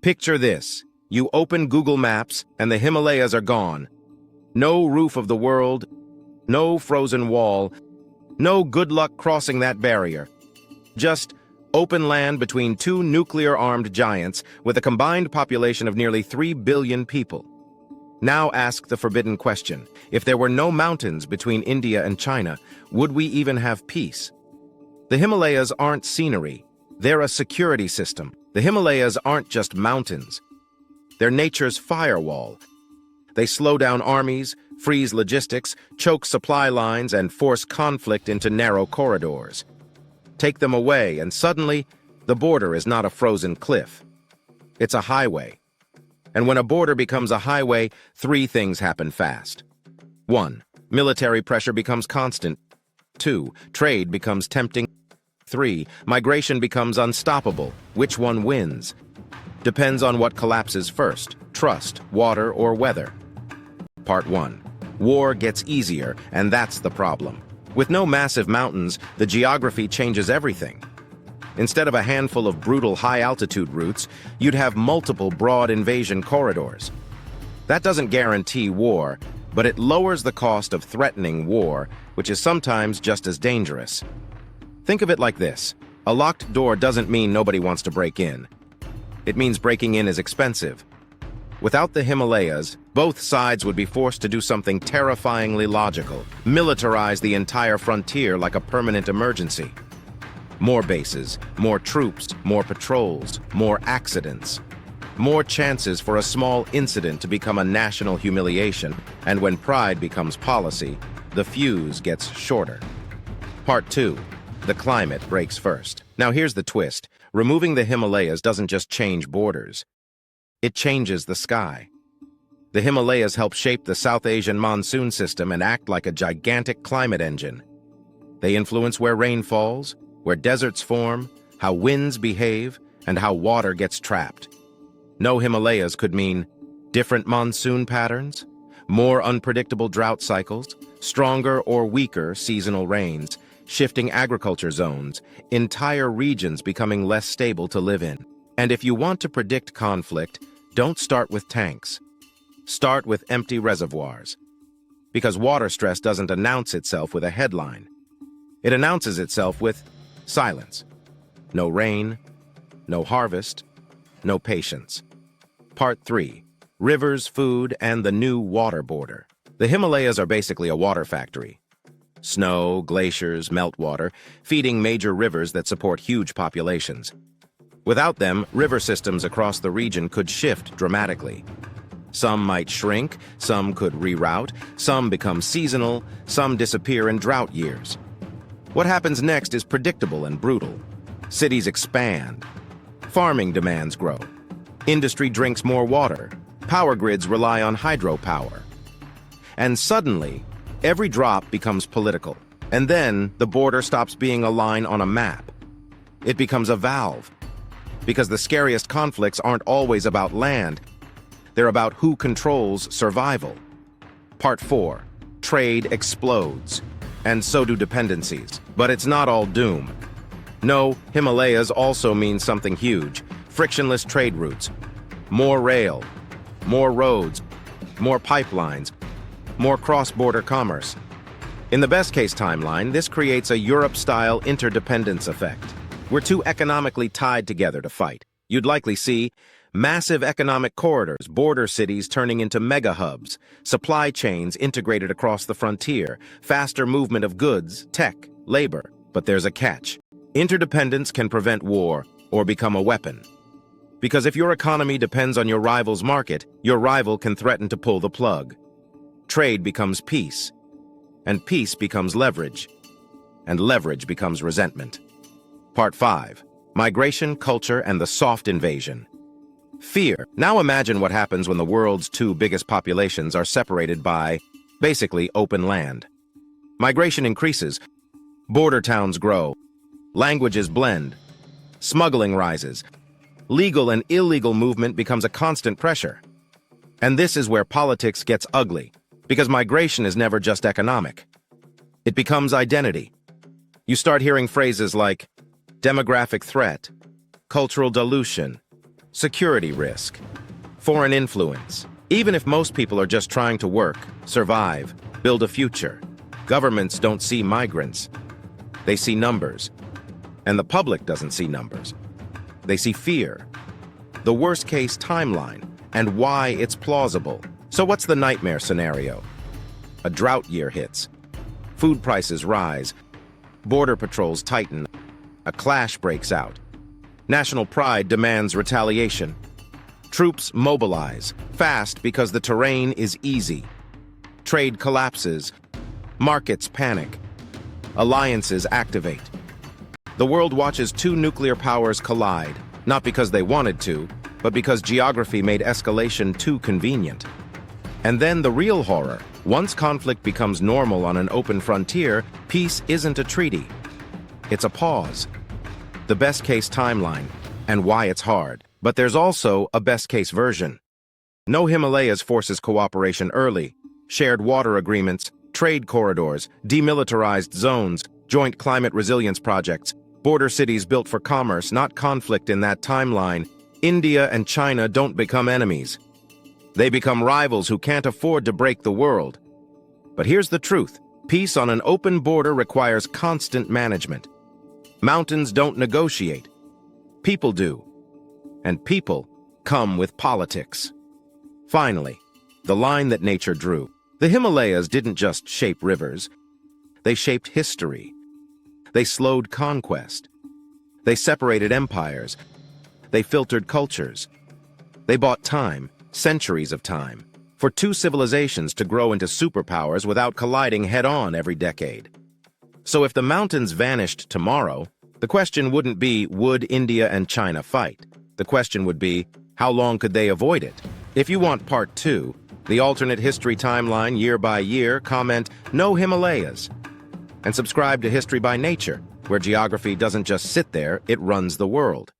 Picture this. You open Google Maps and the Himalayas are gone. No roof of the world, no frozen wall, no good luck crossing that barrier. Just open land between two nuclear-armed giants with a combined population of nearly 3 billion people. Now ask the forbidden question. If there were no mountains between India and China, would we even have peace? The Himalayas aren't scenery. They're a security system. The Himalayas aren't just mountains. They're nature's firewall. They slow down armies, freeze logistics, choke supply lines, and force conflict into narrow corridors. Take them away, and suddenly, the border is not a frozen cliff. It's a highway. And when a border becomes a highway, 3 things happen fast. 1. Military pressure becomes constant. 2. Trade becomes tempting. 3. Migration becomes unstoppable. Which one wins? Depends on what collapses first: trust, water, or weather. Part 1. War gets easier, and that's the problem. With no massive mountains, the geography changes everything. Instead of a handful of brutal high-altitude routes, you'd have multiple broad invasion corridors. That doesn't guarantee war, but it lowers the cost of threatening war, which is sometimes just as dangerous. Think of it like this. A locked door doesn't mean nobody wants to break in. It means breaking in is expensive. Without the Himalayas, both sides would be forced to do something terrifyingly logical: militarize the entire frontier like a permanent emergency. More bases, more troops, more patrols, more accidents. More chances for a small incident to become a national humiliation, and when pride becomes policy, the fuse gets shorter. Part 2. The climate breaks first. Now here's the twist. Removing the Himalayas doesn't just change borders. It changes the sky. The Himalayas help shape the South Asian monsoon system and act like a gigantic climate engine. They influence where rain falls, where deserts form, how winds behave, and how water gets trapped. No Himalayas could mean different monsoon patterns, more unpredictable drought cycles, stronger or weaker seasonal rains, shifting agriculture zones, entire regions becoming less stable to live in. And if you want to predict conflict, don't start with tanks. Start with empty reservoirs. Because water stress doesn't announce itself with a headline. It announces itself with silence. No rain, no harvest, no patience. Part 3. Rivers, food, and the new water border. The Himalayas are basically a water factory. Snow, glaciers, meltwater, feeding major rivers that support huge populations. Without them, river systems across the region could shift dramatically. Some might shrink, some could reroute, some become seasonal, some disappear in drought years. What happens next is predictable and brutal. Cities expand. Farming demands grow. Industry drinks more water. Power grids rely on hydropower. And suddenly, every drop becomes political. And then the border stops being a line on a map. It becomes a valve. Because the scariest conflicts aren't always about land. They're about who controls survival. Part 4. Trade explodes. And so do dependencies. But it's not all doom. No, Himalayas also means something huge. Frictionless trade routes. More rail. More roads. More pipelines. More cross-border commerce. In the best-case timeline, this creates a Europe-style interdependence effect. We're too economically tied together to fight. You'd likely see massive economic corridors, border cities turning into mega-hubs, supply chains integrated across the frontier, faster movement of goods, tech, labor. But there's a catch. Interdependence can prevent war or become a weapon. Because if your economy depends on your rival's market, your rival can threaten to pull the plug. Trade becomes peace, and peace becomes leverage, and leverage becomes resentment. Part 5. Migration, culture, and the soft invasion. Fear. Now imagine what happens when the world's 2 biggest populations are separated by, basically, open land. Migration increases. Border towns grow. Languages blend. Smuggling rises. Legal and illegal movement becomes a constant pressure. And this is where politics gets ugly, because migration is never just economic. It becomes identity. You start hearing phrases like demographic threat, cultural dilution, Security risk. Foreign influence. Even if most people are just trying to work, survive, build a future, governments don't see migrants. They see numbers. And the public doesn't see numbers. They see fear. The worst-case timeline, and why it's plausible. So what's the nightmare scenario? A drought year hits. Food prices rise. Border patrols tighten. A clash breaks out. National pride demands retaliation. Troops mobilize, fast because the terrain is easy. Trade collapses. Markets panic. Alliances activate. The world watches two nuclear powers collide, not because they wanted to, but because geography made escalation too convenient. And then the real horror. Once conflict becomes normal on an open frontier, peace isn't a treaty. It's a pause. The best-case timeline, and why it's hard. But there's also a best-case version. No Himalayas forces cooperation early. Shared water agreements, trade corridors, demilitarized zones, joint climate resilience projects, border cities built for commerce, not conflict in that timeline. India and China don't become enemies. They become rivals who can't afford to break the world. But here's the truth. Peace on an open border requires constant management. Mountains don't negotiate. People do. And people come with politics. Finally, the line that nature drew. The Himalayas didn't just shape rivers. They shaped history. They slowed conquest. They separated empires. They filtered cultures. They bought time, centuries of time, for two civilizations to grow into superpowers without colliding head-on every decade. So if the mountains vanished tomorrow, the question wouldn't be, would India and China fight? The question would be, how long could they avoid it? If you want part 2, the alternate history timeline year by year, comment "No Himalayas." And subscribe to History by Nature, where geography doesn't just sit there, it runs the world.